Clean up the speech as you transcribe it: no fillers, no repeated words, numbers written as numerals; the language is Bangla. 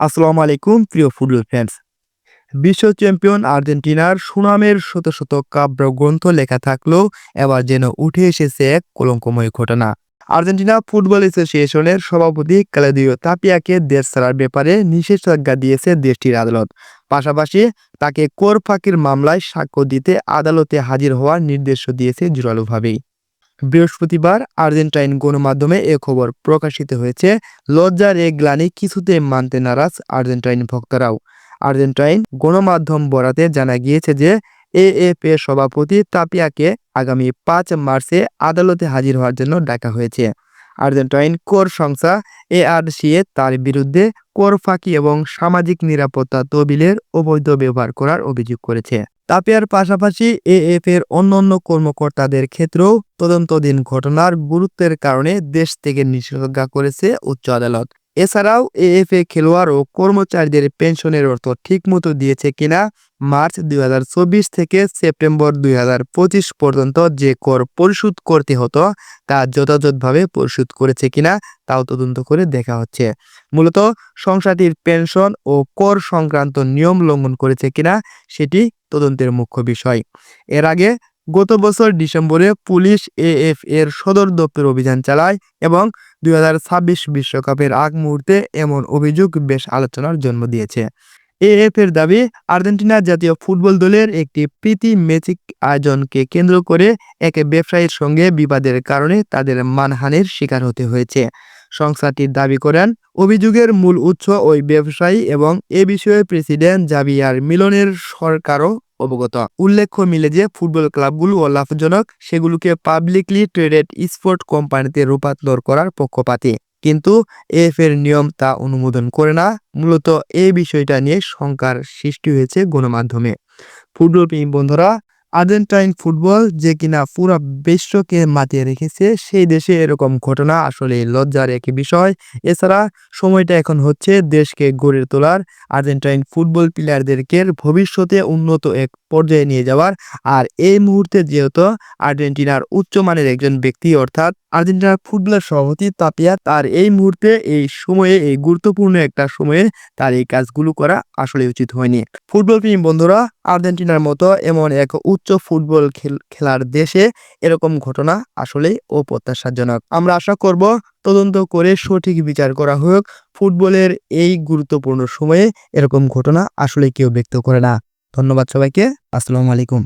আসসালামু আলাইকুম প্রিয় ফুটবল ফ্যান্স। বিশ্ব চ্যাম্পিয়ন আর্জেন্টিনার সুনামের শত শত কাব্যগ্রন্থ লেখা থাকলেও এবার যেন উঠে এসেছে এক কলঙ্কময় ঘটনা। আর্জেন্টিনা ফুটবল অ্যাসোসিয়েশনের সভাপতি ক্লদিও তাপিয়াকে দেশ ছাড়ার ব্যাপারে নিষেধাজ্ঞা দিয়েছে দেশটির আদালত। পাশাপাশি তাকে কর ফাঁকির মামলায় সাক্ষ্য দিতে আদালতে হাজির হওয়ার নির্দেশও দিয়েছে জোরালোভাবেই। বৃহস্পতিবার আর্জেন্টাইন গণমাধ্যমে এ খবর প্রকাশিত হয়েছে। লজ্জার এ গ্লানি কিছুতেই মানতে নারাজ আর্জেন্টাইন ভক্তরাও। আর্জেন্টাইন গণমাধ্যম বরাতে জানা গিয়েছে যে এএফএ সভাপতি তাপিয়াকে আগামী ৫ মার্চে আদালতে হাজির হওয়ার জন্য ডাকা হয়েছে। আর্জেন্টাইন কর সংস্থা এআরসিএ তার বিরুদ্ধে কর ফাঁকি এবং সামাজিক নিরাপত্তা তহবিলের অবৈধ ব্যবহার করার অভিযোগ করেছে। তাপিয়ার পাশাপাশি এএফ-এর অন্যান্য কর্মকর্তাদের ক্ষেত্রেও তদন্তাধীন ঘটনার গুরুত্বের কারণে দেশ থেকে নিষেধাজ্ঞা করেছে উচ্চ আদালত। এছাড়াও এএফএ খেলোয়াড় ও কর্মচারীদের পেনশনের অর্থ ঠিকমতো দিয়েছে কিনা, মার্চ ২০২৪ থেকে সেপ্টেম্বর ২০২৫ পর্যন্ত যে কর পরিশোধ করতে হতো তা যথাযথভাবে পরিশোধ করেছে কিনা তাও তদন্ত করে দেখা হচ্ছে। মূলত সংস্থাটির পেনশন ও কর সংক্রান্ত নিয়ম লঙ্ঘন করেছে কিনা সেটি তদন্তের মুখ্য বিষয়। এর আগে গত বছর ডিসেম্বরে পুলিশ এএফ-এর সদর দপ্তর অভিযান চালায় এবং ২০২৬ বিশ্বকাপের আগ মুহূর্তে এমন অভিযোগ বেশ আলোচনার জন্ম দিয়েছে। এএফ-এর দাবি, আর্জেন্টিনা জাতীয় ফুটবল দলের একটি প্রীতি ম্যাচিক আয়োজনকে কেন্দ্র করে এক ব্যবসায়ীর সঙ্গে বিবাদের কারণে তাদের মানহানির শিকার হতে হয়েছে। সংস্থাটি দাবি করেন, অভিযোগের মূল উৎস ওই ব্যবসায়ী এবং এ বিষয়ে প্রেসিডেন্ট জাভিয়ার মিলনের সরকারও অবগত। উল্লেখ্য মিলে যে ফুটবল ক্লাবগুলো লাভজনক সেগুলোকে পাবলিকলি ট্রেডেড স্পোর্ট কোম্পানিতে রূপান্তর করার পক্ষপাতী, কিন্তু এএফ-এর নিয়ম তা অনুমোদন করে না। মূলত এই বিষয়টা নিয়ে শঙ্কার সৃষ্টি হয়েছে গণমাধ্যমে। ফুটবল প্রেমী বন্ধুরা, আর্জেন্টাইন ফুটবল যে কিনা পুরো বিশ্বকে মাতিয়ে রেখেছে, সেই দেশে এরকম ঘটনা আসলে লজ্জার একই বিষয়। এছাড়া সময়টা এখন হচ্ছে দেশকে গড়ে তোলার, আর্জেন্টাইন ফুটবল প্লেয়ারদেরকে ভবিষ্যতে উন্নত এক পর্যায়ে নিয়ে যাওয়ার। আর এই মুহূর্তে যেহেতু আর্জেন্টিনার উচ্চমানের একজন ব্যক্তি অর্থাৎ আর্জেন্টিনার ফুটবলের সভাপতি তাপিয়া, তার এই মুহূর্তে এই সময়ে এই গুরুত্বপূর্ণ একটা সময়ে তার এই কাজগুলো করা আসলে উচিত হয়নি। ফুটবল প্রেমী বন্ধুরা, আর্জেন্টিনার মতো এমন এক উচ্চ ফুটবল খেলার দেশে এরকম ঘটনা আসলেই অপ্রত্যাশাজনক। আমরা আশা করব তদন্ত করে সঠিক বিচার করা হোক। ফুটবলের এই গুরুত্বপূর্ণ সময়ে এরকম ঘটনা আসলে কেউ ব্যক্ত করে না। ধন্যবাদ সবাইকে। আসসালামু আলাইকুম।